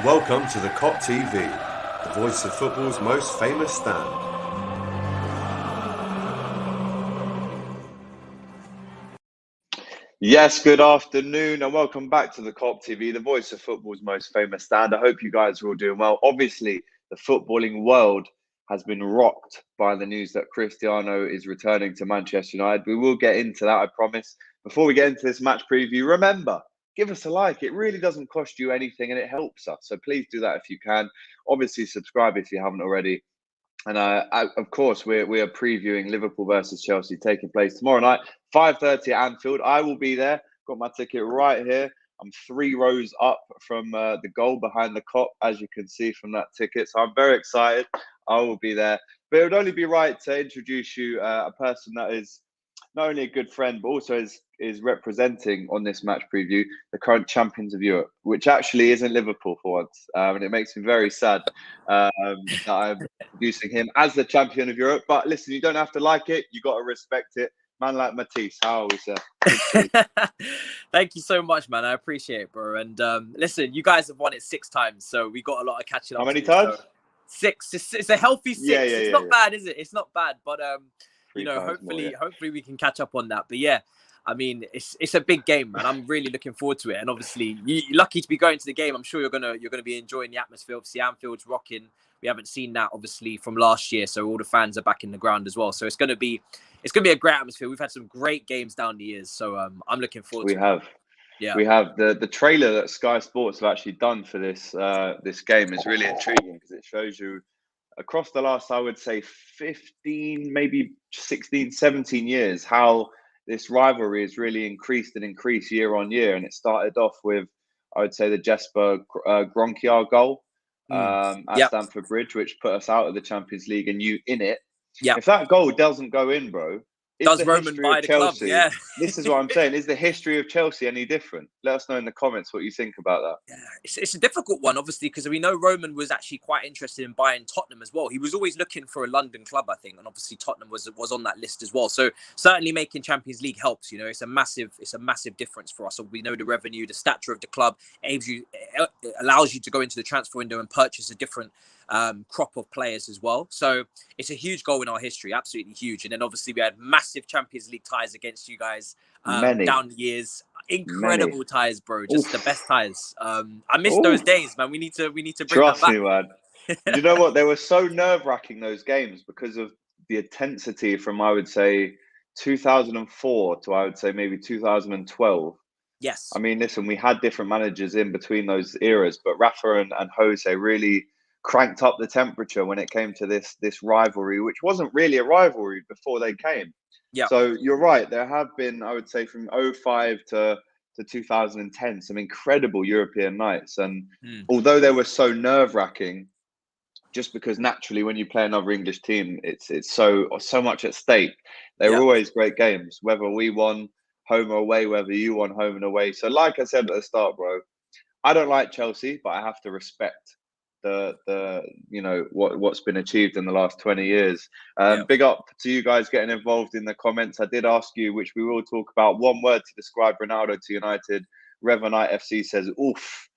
Welcome to the Kop TV, the voice of football's most famous stand. Yes, good afternoon and welcome back to the Kop TV, the voice of football's most famous stand. I hope you guys are all doing well. Obviously, the footballing world has been rocked by the news that Cristiano is returning to Manchester United. We will get into that, I promise. Before we get into this match preview, remember, give us a like. It really doesn't cost you anything and it helps us. So please do that if you can. Obviously, subscribe if you haven't already. And of course, we are previewing Liverpool versus Chelsea taking place tomorrow night, 5:30 at Anfield. I will be there. Got my ticket right here. I'm 3 rows up from the goal behind the Kop, as you can see from that ticket. So I'm very excited. I will be there. But it would only be right to introduce you a person that is not only a good friend, but also is representing on this match preview the current champions of Europe, which actually isn't Liverpool for once. And it makes me very sad that I'm introducing him as the champion of Europe. But listen, you don't have to like it. You got to respect it. Man like Matisse, how are we, sir? Thank you so much, man. I appreciate it, bro. And listen, you guys have won it 6 times, so we got a lot of catching up. How many to do, times? So 6. It's a healthy 6. It's not bad, is it? It's not bad, but you know, hopefully we can catch up on that. But yeah, I mean, it's a big game, man. I'm really looking forward to it. And obviously, you're lucky to be going to the game. I'm sure you're gonna be enjoying the atmosphere. Obviously, Anfield's rocking. We haven't seen that obviously from last year, so all the fans are back in the ground as well. So it's gonna be a great atmosphere. We've had some great games down the years, so I'm looking forward. We have the trailer that Sky Sports have actually done for this this game is really intriguing because it shows you across the last, I would say, 15, maybe 16, 17 years, how this rivalry has really increased year on year. And it started off with, I would say, the Jesper Gronkiar goal at Stamford Bridge, which put us out of the Champions League and you in it. If that goal doesn't go in, bro, does Roman buy the club? Yeah. This is what I'm saying. Is the history of Chelsea any different? Let us know in the comments what you think about that. Yeah, it's a difficult one, obviously, because we know Roman was actually quite interested in buying Tottenham as well. He was always looking for a London club, I think, and obviously Tottenham was on that list as well. So certainly making Champions League helps. You know, it's a massive difference for us. So we know the revenue, the stature of the club, it allows you to go into the transfer window and purchase a different crop of players as well. So it's a huge goal in our history, absolutely huge. And then obviously we had massive Champions League ties against you guys down the years. Incredible ties, bro. Just the best ties. I miss those days, man. We need to bring Trust that back. me, man. You know what? They were so nerve-wracking, those games, because of the intensity from, I would say, 2004 to, I would say, maybe 2012. Yes. I mean, listen, we had different managers in between those eras, but Rafa and Jose really cranked up the temperature when it came to this rivalry, which wasn't really a rivalry before they came. Yeah. So you're right. There have been, I would say, from 05 to 2010, some incredible European nights. And although they were so nerve-wracking, just because naturally when you play another English team, it's so much at stake. They were always great games, whether we won home or away, whether you won home and away. So like I said at the start, bro, I don't like Chelsea, but I have to respect the you know what's been achieved in the last 20 years. Big up to you guys getting involved in the comments. I did ask you, which we will talk about, one word to describe Ronaldo to United. Revanite FC says oof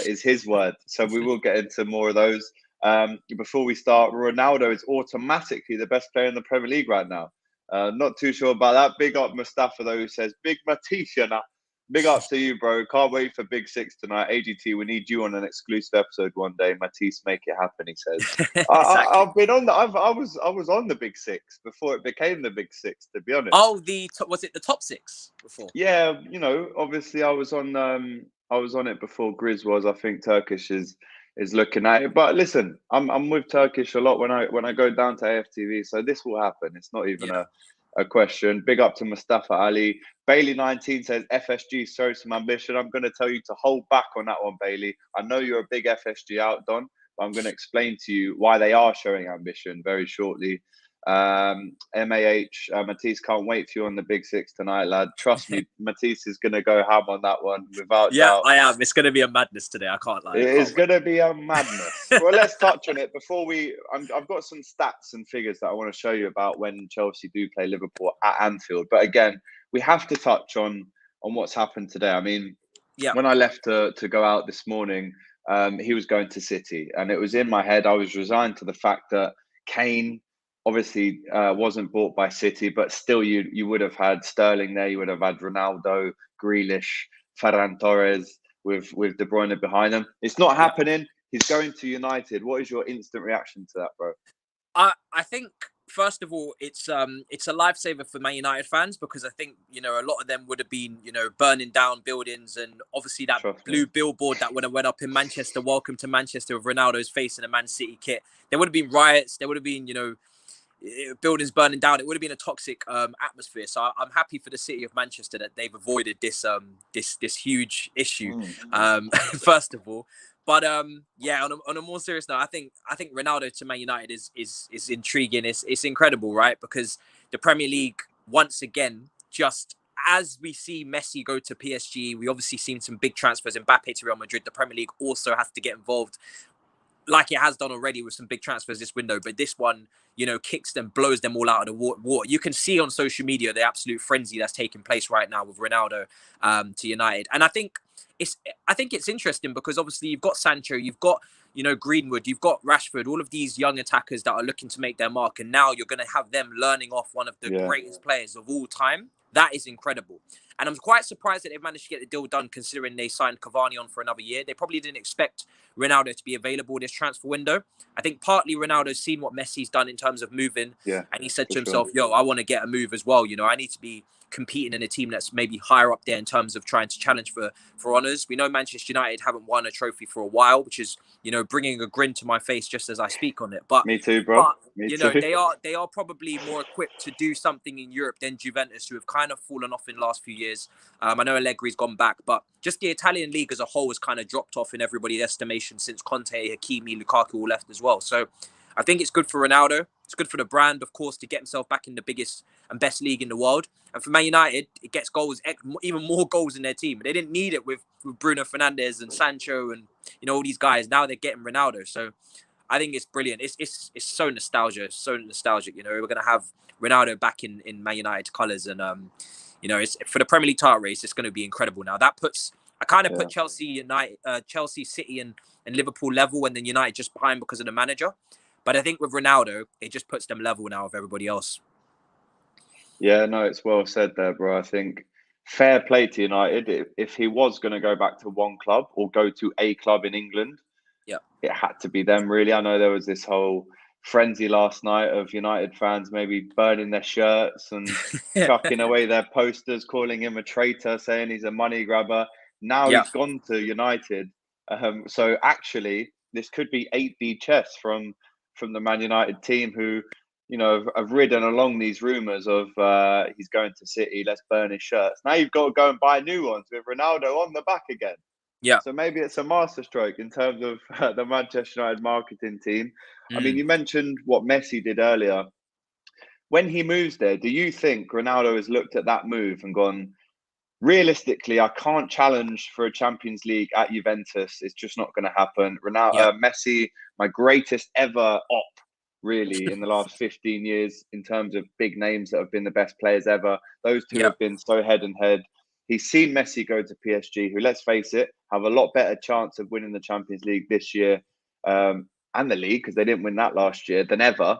is his word, so we will get into more of those. Before we start, Ronaldo is automatically the best player in the Premier League right now. Not too sure about that. Big up Mustafa though, who says big Matisse. Big up to you, bro. Can't wait for Big Six tonight. AGT, we need you on an exclusive episode one day. Matisse, make it happen, he says. Exactly. I've been on I was on the Big Six before it became the Big Six, to be honest. Oh, was it the top 6 before? Yeah, you know, obviously I was on it before Grizz was. I think Turkish is looking at it. But listen, I'm with Turkish a lot when I go down to AFTV, so this will happen. It's not even a question. Big up to Mustafa Ali. Bailey 19 says FSG shows some ambition. I'm going to tell you to hold back on that one, Bailey. I know you're a big FSG out, Don, but I'm going to explain to you why they are showing ambition very shortly. MAH, Matisse, can't wait for you on the Big Six tonight, lad. Trust me, Matisse is going to go ham on that one without doubt. I am. It's going to be a madness today. I can't lie. It's going to be a madness. Well, let's touch on it before I've got some stats and figures that I want to show you about when Chelsea do play Liverpool at Anfield. But again, we have to touch on what's happened today. I mean, when I left to go out this morning, he was going to City, and it was in my head. I was resigned to the fact that Kane obviously wasn't bought by City, but still you would have had Sterling there. You would have had Ronaldo, Grealish, Ferran Torres with De Bruyne behind them. It's not happening. He's going to United. What is your instant reaction to that, bro? I think, first of all, it's a lifesaver for Man United fans, because I think, you know, a lot of them would have been, you know, burning down buildings, and obviously that blue billboard that would have went up in Manchester, welcome to Manchester, with Ronaldo's face in a Man City kit. There would have been riots. There would have been, you know, buildings burning down. It would have been a toxic atmosphere. So I'm happy for the city of Manchester that they've avoided this this huge issue. First of all. But yeah, on a more serious note, I think Ronaldo to Man United is intriguing. It's incredible, right? Because the Premier League, once again, just as we see Messi go to PSG, we obviously seen some big transfers. Mbappe to Real Madrid. The Premier League also has to get involved, like it has done already with some big transfers this window. But this one, you know, kicks them, blows them all out of the water. You can see on social media the absolute frenzy that's taking place right now with Ronaldo to United. And I think it's interesting because obviously you've got Sancho, you've got, you know, Greenwood, you've got Rashford, all of these young attackers that are looking to make their mark. And now you're going to have them learning off one of the greatest players of all time. That is incredible. And I'm quite surprised that they've managed to get the deal done, considering they signed Cavani on for another year. They probably didn't expect Ronaldo to be available this transfer window. I think partly Ronaldo's seen what Messi's done in terms of moving. And he said to himself, yo, I want to get a move as well. You know, I need to be competing in a team that's maybe higher up there in terms of trying to challenge for honours. We know Manchester United haven't won a trophy for a while, which is, you know, bringing a grin to my face just as I speak on it. But me too, bro. You know, they are probably more equipped to do something in Europe than Juventus, who have kind of fallen off in the last few years. I know Allegri's gone back, but just the Italian league as a whole has kind of dropped off in everybody's estimation since Conte, Hakimi, Lukaku all left as well. So I think it's good for Ronaldo. It's good for the brand, of course, to get himself back in the biggest and best league in the world. And for Man United, it gets goals, even more goals in their team. They didn't need it with Bruno Fernandes and Sancho and, you know, all these guys. Now they're getting Ronaldo. So I think it's brilliant. It's so nostalgia. It's so nostalgic. You know, we're going to have Ronaldo back in Man United colours. And, you know, it's for the Premier League title race, it's going to be incredible. Now, that puts... I kind of put Chelsea, United, Chelsea, City and Liverpool level, and then United just behind because of the manager. But I think with Ronaldo, it just puts them level now with everybody else. Yeah, no, it's well said there, bro. I think fair play to United. If he was going to go back to one club or go to a club in England, it had to be them, really. I know there was this whole frenzy last night of United fans maybe burning their shirts and chucking away their posters, calling him a traitor, saying he's a money grabber. Now he's gone to United. So actually, this could be 8D chess from the Man United team, who, you know, have ridden along these rumours of he's going to City, let's burn his shirts. Now you've got to go and buy new ones with Ronaldo on the back again. So maybe it's a masterstroke in terms of the Manchester United marketing team. I mean, you mentioned what Messi did earlier. When he moves there, do you think Ronaldo has looked at that move and gone, realistically, I can't challenge for a Champions League at Juventus. It's just not going to happen. Messi, my greatest ever op, really, in the last 15 years in terms of big names that have been the best players ever. Those two have been so head and head. He's seen Messi go to PSG, who, let's face it, have a lot better chance of winning the Champions League this year and the league, because they didn't win that last year, than ever.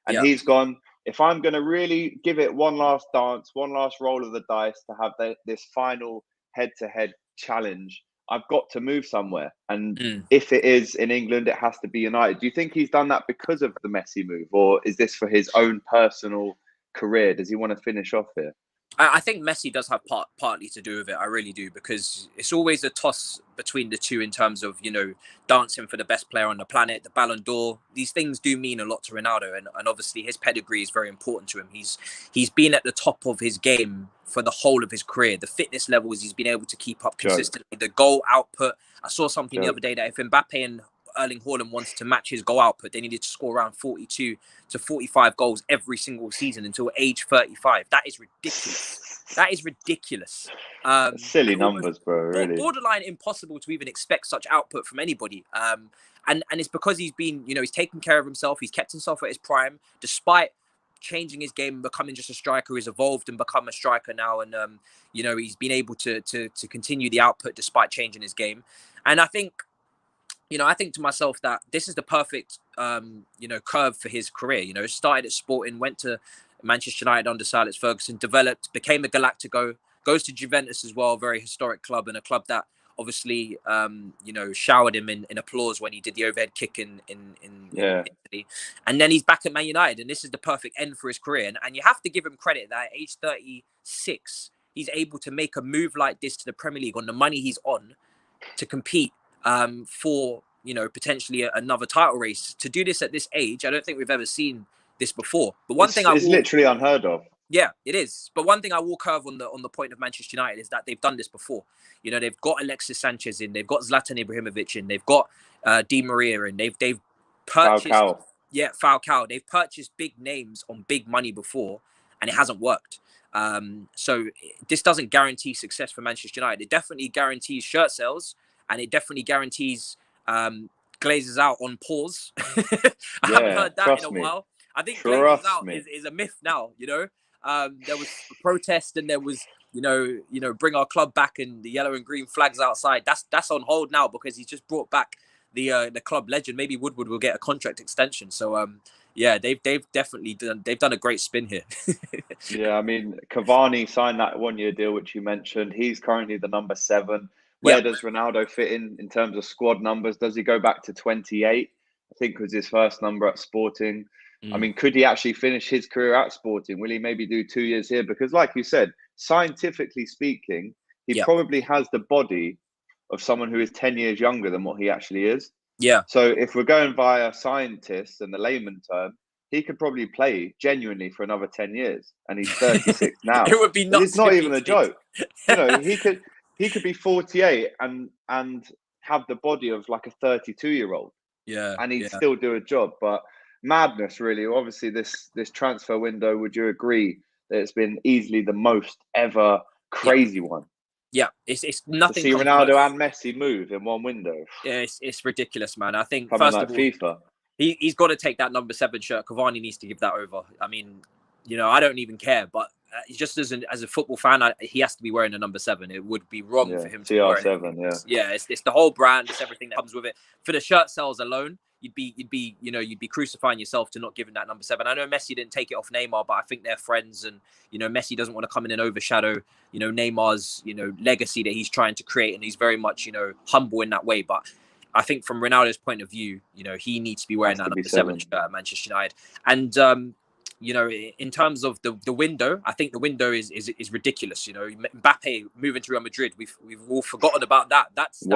And he's gone, if I'm going to really give it one last dance, one last roll of the dice to have this final head-to-head challenge, I've got to move somewhere. And if it is in England, it has to be United. Do you think he's done that because of the Messi move, or is this for his own personal career? Does he want to finish off here? I think Messi does have partly to do with it. I really do, because it's always a toss between the two in terms of, you know, dancing for the best player on the planet, the Ballon d'Or. These things do mean a lot to Ronaldo, and obviously his pedigree is very important to him. He's been at the top of his game for the whole of his career. The fitness levels he's been able to keep up consistently. The goal output. I saw something the other day that if Mbappe and Erling Haaland wanted to match his goal output, they needed to score around 42 to 45 goals every single season until age 35. That is ridiculous. That is ridiculous. Silly numbers, bro. Really. Borderline impossible to even expect such output from anybody. And it's because he's been, you know, he's taken care of himself. He's kept himself at his prime, despite changing his game and becoming just a striker. He's evolved and become a striker now, and you know, he's been able to continue the output despite changing his game. And I think, you know, I think to myself that this is the perfect you know, curve for his career. You know, started at Sporting, went to Manchester United under Sir Alex Ferguson, developed, became a Galactico, goes to Juventus as well, a very historic club, and a club that obviously you know, showered him in applause when he did the overhead kick in Italy. And then he's back at Man United, and this is the perfect end for his career. And you have to give him credit that at age 36, he's able to make a move like this to the Premier League on the money he's on to compete for, you know, potentially another title race. To do this at this age, I don't think we've ever seen this before. But one thing it's literally unheard of. Yeah, it is. But one thing I will curve on the point of Manchester United is that they've done this before. You know, they've got Alexis Sanchez in, they've got Zlatan Ibrahimovic in, they've got Di Maria in, they've purchased Falcao. They've purchased big names on big money before, and it hasn't worked. So this doesn't guarantee success for Manchester United. It definitely guarantees shirt sales, and it definitely guarantees Glazers out on pause. I haven't heard that in a while. I think Glazers out is a myth now, you know. There was a protest, and there was, you know, bring our club back, and the yellow and green flags outside. That's on hold now because he's just brought back the club legend. Maybe Woodward will get a contract extension. So yeah, they've definitely done a great spin here. Yeah, I mean, Cavani signed that 1-year deal, which you mentioned. He's currently the number 7. Where does Ronaldo fit in terms of squad numbers? Does he go back to 28? I think was his first number at Sporting. I mean, could he actually finish his career at Sporting? Will he maybe do 2 years here? Because like you said, scientifically speaking, he probably has the body of someone who is 10 years younger than what he actually is. Yeah. So if we're going via scientists and the layman term, he could probably play genuinely for another 10 years. And he's 36 now. It would be nuts. It's not even a joke. You know, he could be 48 and have the body of like a 32-year-old. Yeah. And he'd still do a job. But madness, really. Obviously, this transfer window, would you agree that it's been easily the most ever crazy one? Yeah, it's nothing. To see Ronaldo and Messi move in one window. Yeah, it's ridiculous, man. I think Coming first like of all, FIFA. He's got to take that number 7 shirt. Cavani needs to give that over. I mean, you know, I don't even care, but just as a football fan, he has to be wearing a number 7. It would be wrong for him to wear CR7. Yeah, it's the whole brand. It's everything that comes with it. For the shirt sales alone, you'd be crucifying yourself to not giving that number 7. I know Messi didn't take it off Neymar, but I think they're friends, and you know, Messi doesn't want to come in and overshadow, you know, Neymar's, you know, legacy that he's trying to create, and he's very much, you know, humble in that way. But I think from Ronaldo's point of view, you know, he needs to be wearing that number 7 shirt at Manchester United. And you know, in terms of the window, I think the window is ridiculous. You know, Mbappe moving to Real Madrid, we've all forgotten about that. That's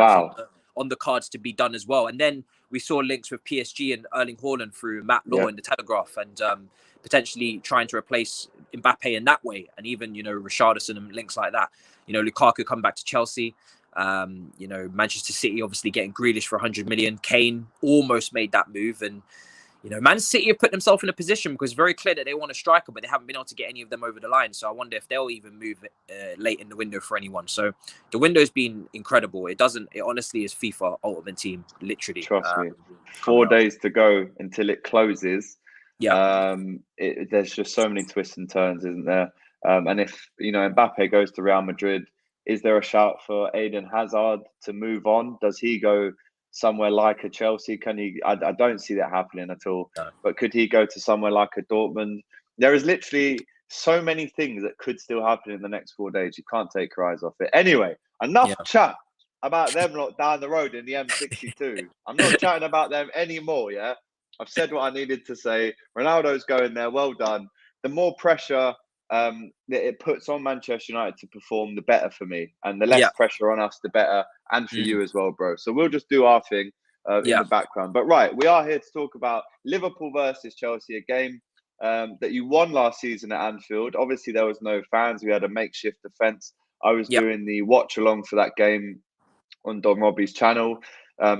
on the cards to be done as well. And then we saw links with PSG and Erling Haaland through Matt Law in the Telegraph, and potentially trying to replace Mbappe in that way, and even, you know, Richarlison and links like that. You know, Lukaku coming back to Chelsea. You know, Manchester City obviously getting Grealish for 100 million. Kane almost made that move, and you know, Man City have put themselves in a position because it's very clear that they want a striker, but they haven't been able to get any of them over the line. So I wonder if they'll even move late in the window for anyone. So the window's been incredible. It honestly is FIFA Ultimate Team, literally. Trust me. 4 days to go until it closes. Yeah. There's just so many twists and turns, isn't there? And if, you know, Mbappe goes to Real Madrid, is there a shout for Eden Hazard to move on? Does he go somewhere like a Chelsea? Can he? I don't see that happening at all. No. But could he go to somewhere like a Dortmund? There is literally so many things that could still happen in the next 4 days. You can't take your eyes off it. Anyway, enough chat about them lot down the road in the M62. I'm not chatting about them anymore, yeah? I've said what I needed to say. Ronaldo's going there. Well done. The more pressure that it puts on Manchester United to perform, the better for me, and the less pressure on us, the better, and for you as well, bro. So we'll just do our thing in the background. But right, we are here to talk about Liverpool versus Chelsea, a game that you won last season at Anfield. Obviously, there was no fans. We had a makeshift defence. I was doing the watch along for that game on Don Robbie's channel.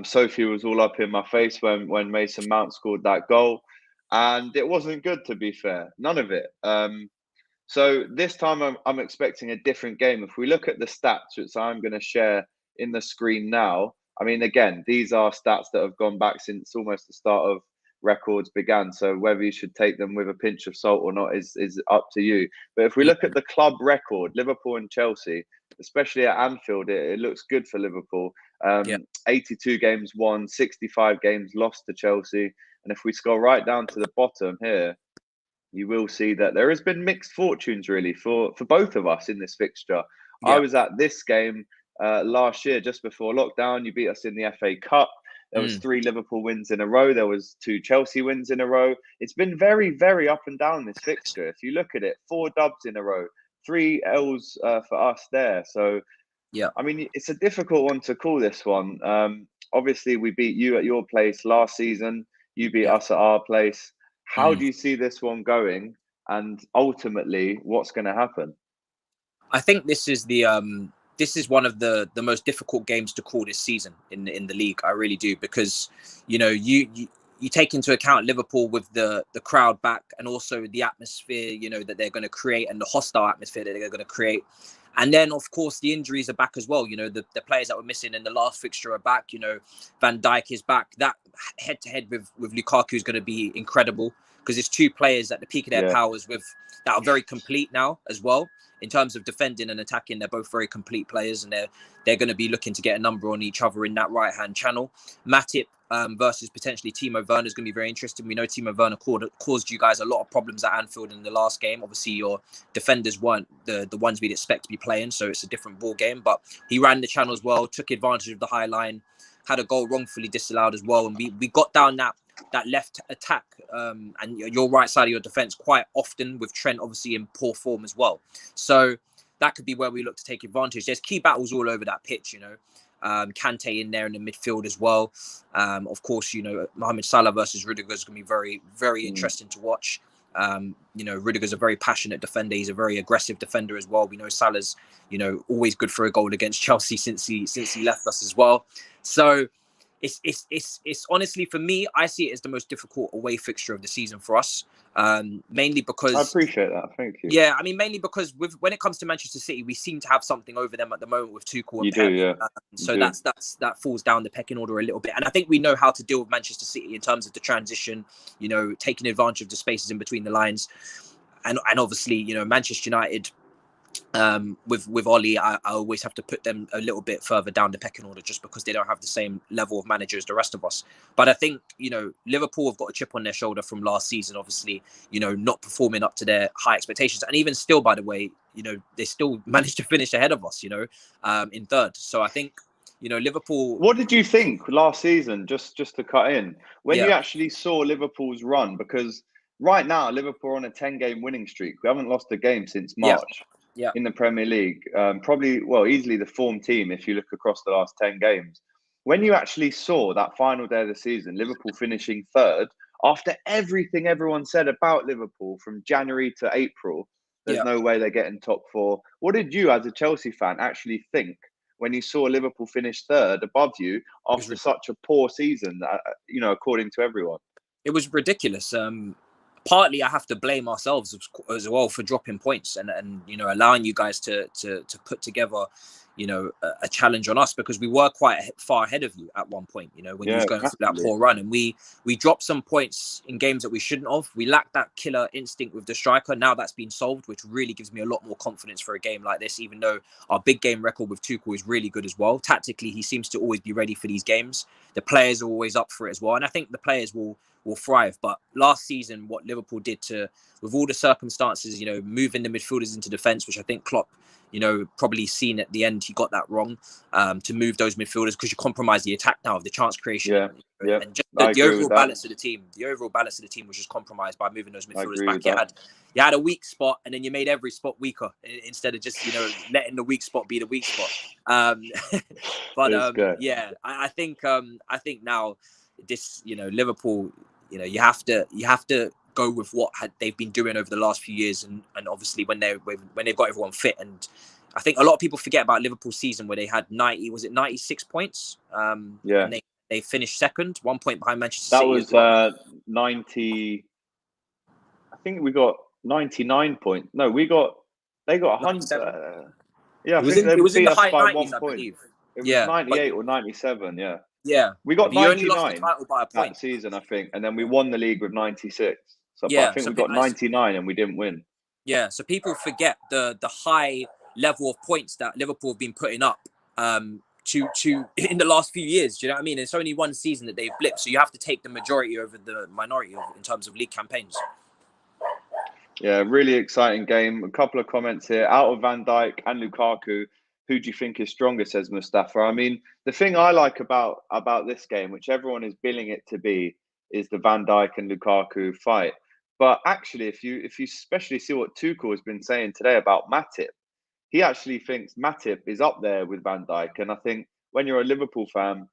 Sophie was all up in my face when Mason Mount scored that goal, and it wasn't good, to be fair. None of it. So this time I'm expecting a different game. If we look at the stats, which I'm going to share in the screen now, I mean, again, these are stats that have gone back since almost the start of records began. So whether you should take them with a pinch of salt or not is up to you. But if we look at the club record, Liverpool and Chelsea, especially at Anfield, it looks good for Liverpool. 82 games won, 65 games lost to Chelsea. And if we scroll right down to the bottom here, you will see that there has been mixed fortunes really for both of us in this fixture. I was at this game last year, just before lockdown. You beat us in the FA Cup. There was 3 Liverpool wins in a row. There was 2 Chelsea wins in a row. It's been very, very up and down this fixture. If you look at it, 4 dubs in a row, 3 L's for us there. So, I mean, it's a difficult one to call this one. Obviously, we beat you at your place last season. You beat us at our place. How do you see this one going? And ultimately, what's going to happen? I think this is one of the most difficult games to call this season in the league. I really do, because you take into account Liverpool with the crowd back, and also the atmosphere that they're going to create, and the hostile atmosphere that they're going to create. And then, of course, the injuries are back as well. The players that were missing in the last fixture are back. Van Dijk is back. That head-to-head with Lukaku is going to be incredible, because it's 2 players at the peak of their powers that are very complete now as well. In terms of defending and attacking, they're both very complete players, and they're going to be looking to get a number on each other in that right-hand channel. Matip versus potentially Timo Werner is going to be very interesting. We know Timo Werner caused you guys a lot of problems at Anfield in the last game. Obviously, your defenders weren't the ones we'd expect to be playing, so it's a different ball game. But he ran the channel as well, took advantage of the high line, had a goal wrongfully disallowed as well, and we got down that left attack and your right side of your defense quite often, with Trent obviously in poor form as well. So that could be where we look to take advantage. There's key battles all over that pitch, Kante in there in the midfield as well. Of course, Mohamed Salah versus Rudiger is going to be very, very interesting to watch. Rudiger's a very passionate defender. He's a very aggressive defender as well. We know Salah's, always good for a goal against Chelsea since he left us as well. So it's honestly, for me, I see it as the most difficult away fixture of the season for us. Mainly because I appreciate that. Thank you. Yeah, I mean, mainly because when it comes to Manchester City, we seem to have something over them at the moment with Tuchel and Pep. So that falls down the pecking order a little bit. And I think we know how to deal with Manchester City in terms of the transition, taking advantage of the spaces in between the lines. And obviously, Manchester United, with Oli, I always have to put them a little bit further down the pecking order, just because they don't have the same level of manager as the rest of us. But I think, Liverpool have got a chip on their shoulder from last season, obviously, not performing up to their high expectations. And even still, by the way, they still managed to finish ahead of us, in third. So I think, Liverpool... What did you think last season, just to cut in, when you actually saw Liverpool's run? Because right now, Liverpool are on a 10-game winning streak. We haven't lost a game since March. In the Premier League, probably, easily the form team if you look across the last 10 games. When you actually saw that final day of the season, Liverpool finishing third, after everything everyone said about Liverpool from January to April, there's no way they're getting top 4. What did you, as a Chelsea fan, actually think when you saw Liverpool finish third above you after such a poor season, according to everyone? It was ridiculous. Partly I have to blame ourselves as well for dropping points and allowing you guys to put together a challenge on us, because we were quite far ahead of you at one point, when you was going through that poor run, and we dropped some points in games that we shouldn't have. We lacked that killer instinct with the striker. Now that's been solved, which really gives me a lot more confidence for a game like this, even though our big game record with Tuchel is really good as well. Tactically, he seems to always be ready for these games. The players are always up for it as well, and I think the players will thrive. But last season, what Liverpool did with all the circumstances, moving the midfielders into defence, which I think Klopp, probably seen at the end, he got that wrong, to move those midfielders, because you compromise the attack now of the chance creation. And just the overall balance of the team. The overall balance of the team was just compromised by moving those midfielders back. You had a weak spot, and then you made every spot weaker instead of just letting the weak spot be the weak spot. I think now this Liverpool, you have to go with what they've been doing over the last few years, and obviously when they've got everyone fit. And I think a lot of people forget about Liverpool's season where they had 96 points. And they finished second, 1 point behind Manchester City. That was 90. I think we got 99 points. No, they got 100. It was in the high 90s, I believe. It was 98 or 97. Yeah, We got you only lost the 99 title by a that point. season, I think, and then we won the league with 96. So, but I Yeah, think so we got 99 and we didn't win. Yeah, so people forget the high level of points that Liverpool have been putting up to in the last few years. Do you know what I mean? It's only one season that they've blipped, so you have to take the majority over the minority in terms of league campaigns. Yeah, really exciting game. A couple of comments here. Out of Van Dijk and Lukaku, who do you think is stronger, says Mustafa. I mean, the thing I like about this game, which everyone is billing it to be, is the Van Dijk and Lukaku fight. But actually, if you especially see what Tuchel has been saying today about Matip, he actually thinks Matip is up there with Van Dijk. And I think when you're a Liverpool fan,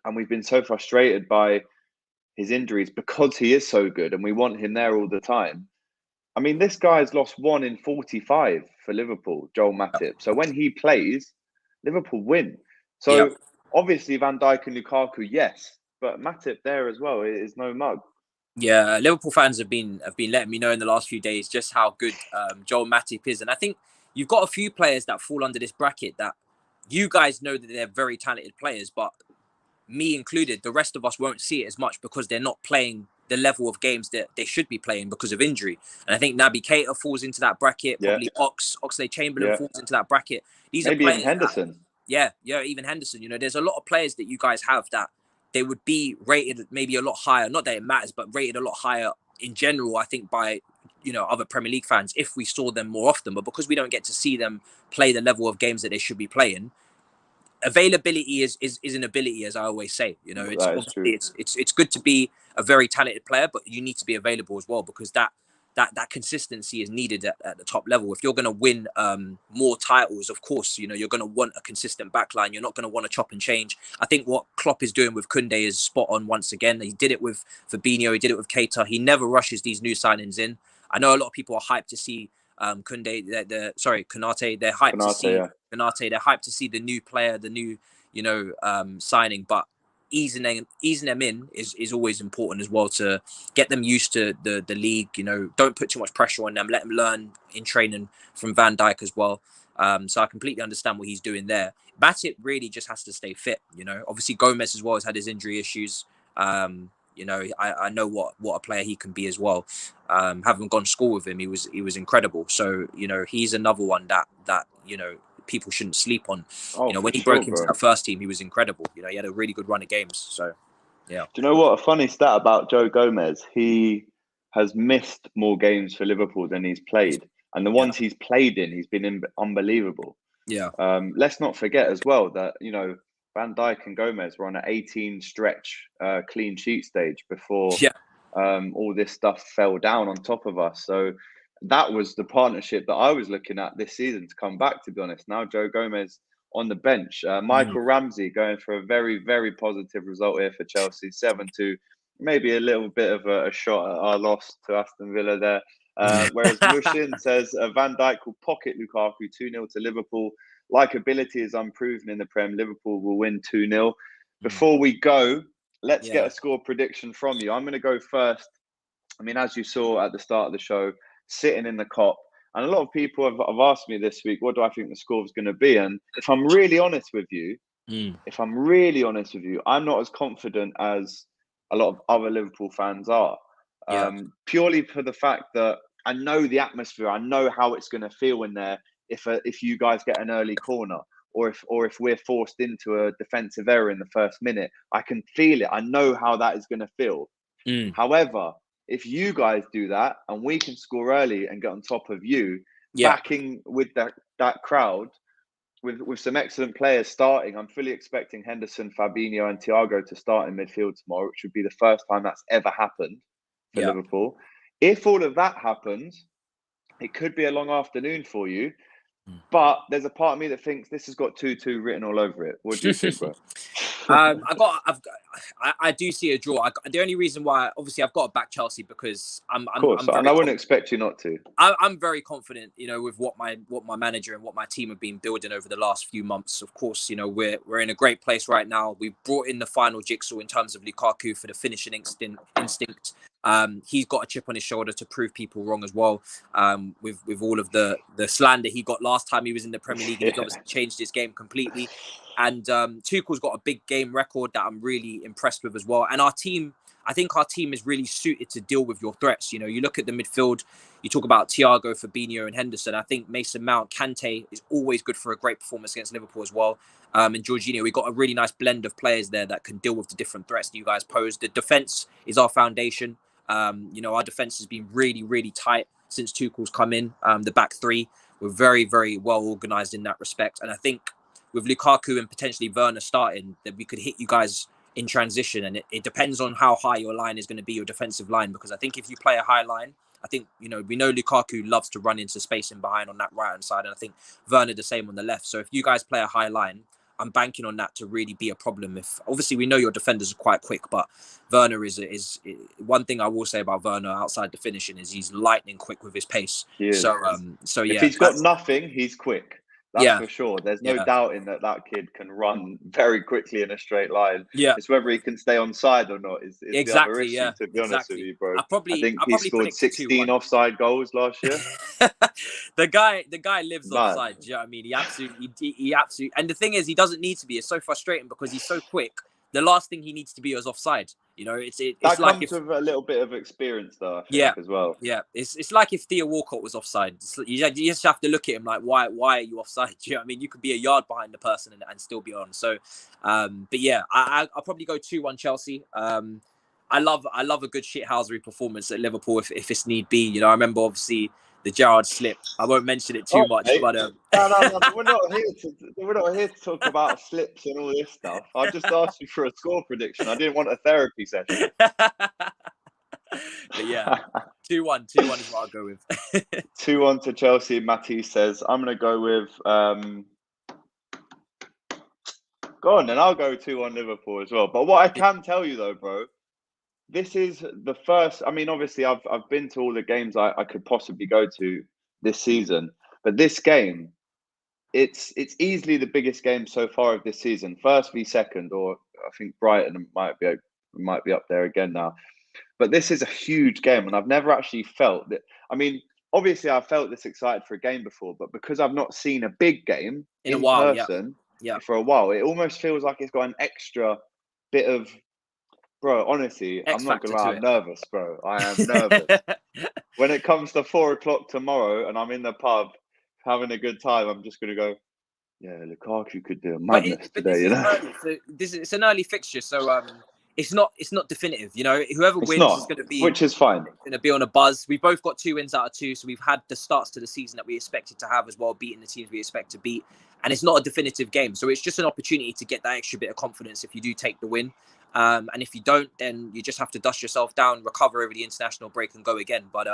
and we've been so frustrated by his injuries because he is so good and we want him there all the time. I mean, this guy's lost 1 in 45 for Liverpool, Joel Matip. So when he plays, Liverpool win. So obviously Van Dijk and Lukaku, yes, but Matip there as well is no mug. Yeah, Liverpool fans have been letting me know in the last few days just how good Joel Matip is, and I think you've got a few players that fall under this bracket that you guys know that they're very talented players, but me included, the rest of us won't see it as much because they're not playing the level of games that they should be playing because of injury. And I think Naby Keita falls into that bracket. Probably Oxlade-Chamberlain falls into that bracket. These Maybe are players even Henderson. Even Henderson. You know, there's a lot of players that you guys have that they would be rated maybe a lot higher. Not that it matters, but rated a lot higher in general, I think, by, you know, other Premier League fans if we saw them more often. But because we don't get to see them play the level of games that they should be playing, availability is an ability, as I always say. You know, it's obviously it's good to be a very talented player, but you need to be available as well, because that consistency is needed at the top level. If you're going to win more titles, of course, you know, you're going to want a consistent backline. You're not going to want to chop and change. I think what Klopp is doing with Koundé is spot on once again. He did it with Fabinho. He did it with Keita. He never rushes these new signings in. I know a lot of people are hyped to see Koundé, Konate. They're hyped to see Konate. They're hyped to see the new player, the new, you know, signing. But easing them in is always important as well, to get them used to the league. You know, don't put too much pressure on them. Let them learn in training from Van Dijk as well. So I completely understand what he's doing there. Matip really just has to stay fit. You know, obviously Gomez as well has had his injury issues. You know, I know what a player he can be as well. Having gone to school with him, he was incredible. So, you know, he's another one that you know, people shouldn't sleep on. You know, when he broke into that first team, he was incredible. You know, he had a really good run of games. So, yeah. Do you know what? A funny stat about Joe Gomez, he has missed more games for Liverpool than he's played. And the ones he's played in, he's been unbelievable. Yeah. Let's not forget as well that, you know, Van Dijk and Gomez were on an 18 stretch clean sheet stage before all this stuff fell down on top of us. So that was the partnership that I was looking at this season to come back, to be honest. Now Joe Gomez on the bench. Michael Ramsey going for a very, very positive result here for Chelsea, 7-2. Maybe a little bit of a shot at our loss to Aston Villa there. Whereas Mushin says Van Dijk will pocket Lukaku 2-0 to Liverpool. Likeability is unproven in the Prem. Liverpool will win 2-0. Before we go, let's get a score prediction from you. I'm going to go first. I mean, as you saw at the start of the show, sitting in the Kop, and a lot of people have asked me this week, what do I think the score is going to be? And if I'm really honest with you, I'm not as confident as a lot of other Liverpool fans are. Purely for the fact that I know the atmosphere, I know how it's going to feel in there if you guys get an early corner, or if we're forced into a defensive error in the first minute. I can feel it. I know how that is going to feel. However, if you guys do that and we can score early and get on top of you, backing with that crowd, with some excellent players starting, I'm fully expecting Henderson, Fabinho and Thiago to start in midfield tomorrow, which would be the first time that's ever happened for Liverpool. If all of that happens, it could be a long afternoon for you. But there's a part of me that thinks this has got 2-2 written all over it. What do you think, bro? I do see a draw. The only reason why, obviously, I've got to back Chelsea because I'm and I wouldn't expect you not to. I'm very confident, you know, with what my manager and what my team have been building over the last few months. Of course, you know, we're in a great place right now. We've brought in the final jigsaw in terms of Lukaku for the finishing instinct. He's got a chip on his shoulder to prove people wrong as well. With all of the slander he got last time he was in the Premier League, he's obviously changed his game completely. And Tuchel's got a big game record that I'm really impressed with as well. And our team, I think our team is really suited to deal with your threats. You know, you look at the midfield, you talk about Thiago, Fabinho and Henderson. I think Mason Mount, Kante is always good for a great performance against Liverpool as well. And Jorginho, we've got a really nice blend of players there that can deal with the different threats that you guys pose. The defence is our foundation. You know, our defence has been really, really tight since Tuchel's come in. The back three, we're very, very well organised in that respect. And I think with Lukaku and potentially Werner starting, that we could hit you guys in transition. And it depends on how high your line is going to be, your defensive line. Because I think if you play a high line, I think, you know, we know Lukaku loves to run into space in behind on that right-hand side. And I think Werner the same on the left. So if you guys play a high line, I'm banking on that to really be a problem. If obviously we know your defenders are quite quick, but Werner is one thing I will say about Werner outside the finishing is he's lightning quick with his pace. So yeah, if he's got nothing, he's quick. That's for sure. There's no doubting that kid can run very quickly in a straight line. Yeah, it's whether he can stay on side or not is exactly the other issue. To be honest with you, bro, I think he scored 16 offside goals last year. The guy lives offside. Do you know what I mean? He absolutely. And the thing is, he doesn't need to be. It's so frustrating because he's so quick. The last thing he needs to be is offside. You know, it's that like comes with a little bit of experience, though. I think, as well. Yeah, it's like if Theo Walcott was offside. You just have to look at him like, why are you offside? Do you know what I mean? You could be a yard behind the person and still be on. So, but yeah, I'll probably go 2-1 Chelsea. I love a good shithousery performance at Liverpool if it's need be. You know, I remember obviously the Gerrard slip. I won't mention it too much, but no, we're not here to talk about slips and all this stuff. I just asked you for a score prediction. I didn't want a therapy session. But yeah, 2-1 is what I'll go with. 2-1 to Chelsea. Matisse says, I'm going to go with. Go on, then I'll go 2-1 Liverpool as well. But what I can tell you though, bro, this is the first. I mean, obviously, I've been to all the games I could possibly go to this season, but this game, it's easily the biggest game so far of this season. First v second, or I think Brighton might be up there again now. But this is a huge game, and I've never actually felt that. I mean, obviously, I felt this excited for a game before, but because I've not seen a big game in a while, person for a while, it almost feels like it's got an extra bit of. Bro, honestly, I'm not gonna lie, I'm nervous, bro. I am nervous. When it comes to 4 o'clock tomorrow and I'm in the pub having a good time, I'm just gonna go, yeah, Lukaku could do a madness today, you know. It's an early fixture, so it's not definitive. You know, whoever wins is gonna be, which is fine. Gonna be on a buzz. We've both got 2 wins out of 2, so we've had the starts to the season that we expected to have as well, beating the teams we expect to beat. And it's not a definitive game, so it's just an opportunity to get that extra bit of confidence if you do take the win. And if you don't, then you just have to dust yourself down, recover over the international break and go again. But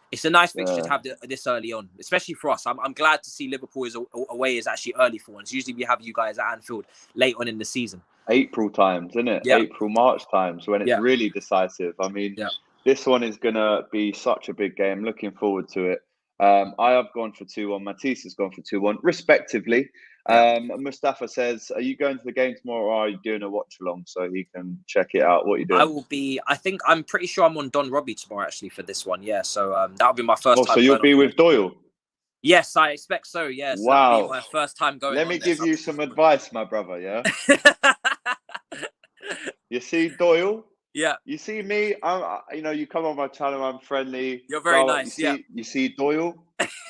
it's a nice fixture to have this early on, especially for us. I'm glad to see Liverpool away is actually early for once. Usually we have you guys at Anfield late on in the season. April times, isn't it? Yeah. April, March times when it's really decisive. I mean, this one is going to be such a big game. Looking forward to it. I have gone for 2-1. Matisse has gone for 2-1, respectively. Mustafa says, are you going to the game tomorrow or are you doing a watch along so he can check it out? What are you doing? I'm pretty sure I'm on Don Robbie tomorrow actually for this one. Yeah. So that'll be my first time. So you'll be with Doyle? Yes, I expect so. Yes. Wow. That'll be my first time going. Let me give you some advice, my brother. Yeah. You see Doyle? Yeah. You see me? You come on my channel. I'm friendly. You're very nice. You see Doyle,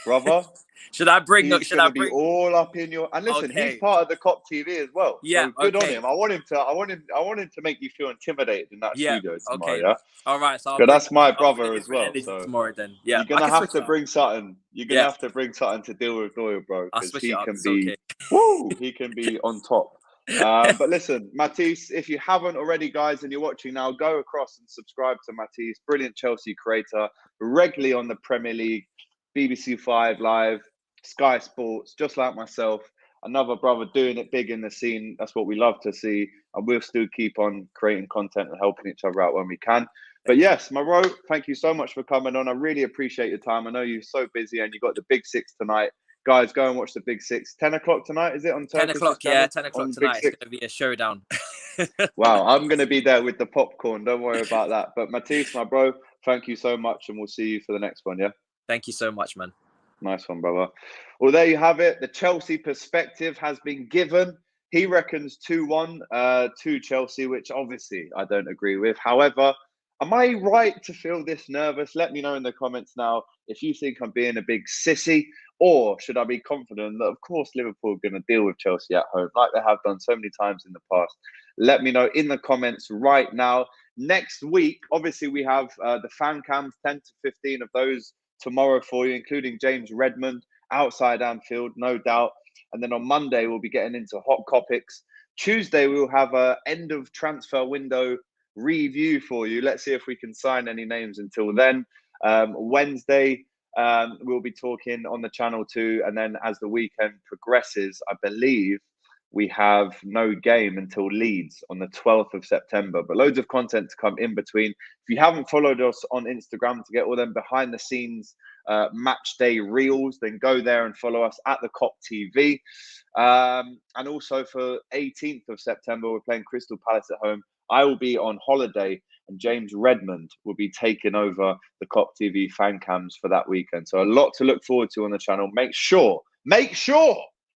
brother. Should I bring? Be all up in your? And listen, he's part of the Kop TV as well. Yeah. So good on him. I want him to make you feel intimidated in that studio tomorrow. Okay. Yeah. All right. So that's my brother as well. So tomorrow then. Yeah. You're gonna have to bring something. You're gonna have to bring something to deal with Doyle, bro. Because he can be. Woo! He can be on top. But listen, Matisse, if you haven't already, guys, and you're watching now, go across and subscribe to Matisse, brilliant Chelsea creator, regularly on the Premier League, BBC 5 Live, Sky Sports, just like myself. Another brother doing it big in the scene. That's what we love to see. And we'll still keep on creating content and helping each other out when we can. But yes, my bro, thank you so much for coming on. I really appreciate your time. I know you're so busy and you got the Big Six tonight. Guys, go and watch the Big Six. 10 o'clock tonight, is it on 10 o'clock, yeah, 10 o'clock tonight. It's going to be a showdown. Wow, I'm going to be there with the popcorn. Don't worry about that. But Matisse, my bro, thank you so much. And we'll see you for the next one, yeah? Thank you so much, man. Nice one, brother. Well, there you have it. The Chelsea perspective has been given He reckons 2-1 to Chelsea, which obviously I don't agree with. However, am I right to feel this nervous? Let me know in the comments now if you think I'm being a big sissy, or should I be confident that, of course, Liverpool are going to deal with Chelsea at home like they have done so many times in the past. Let me know in the comments right now. Next week, obviously, we have the fan cams, 10 to 15 of those tomorrow for you, including James Redmond outside Anfield, no doubt. And then on Monday, we'll be getting into hot topics. Tuesday, we'll have an end of transfer window review for you. Let's see if we can sign any names until then. Wednesday, we'll be talking on the channel too. And then as the weekend progresses, I believe we have no game until Leeds on the 12th of September. But loads of content to come in between. If you haven't followed us on Instagram to get all them behind the scenes match day reels, then go there and follow us at the Kop TV. And also for 18th of September, we're playing Crystal Palace at home. I will be on holiday and James Redmond will be taking over the Kop TV fan cams for that weekend. So a lot to look forward to on the channel. Make sure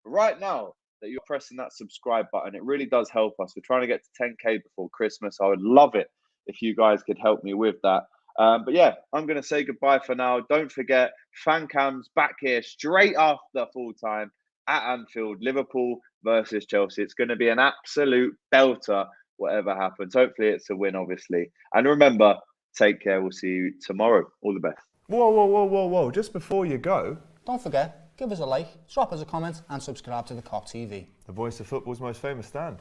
right now that you're pressing that subscribe button. It really does help us. We're trying to get to 10K before Christmas. I would love it if you guys could help me with that. But yeah, I'm going to say goodbye for now. Don't forget, fan cams back here straight after full time at Anfield, Liverpool versus Chelsea. It's going to be an absolute belter, whatever happens. Hopefully it's a win, obviously. And remember, take care. We'll see you tomorrow. All the best. Whoa. Just before you go, don't forget, give us a like, drop us a comment and subscribe to the Kop TV. The voice of football's most famous stand.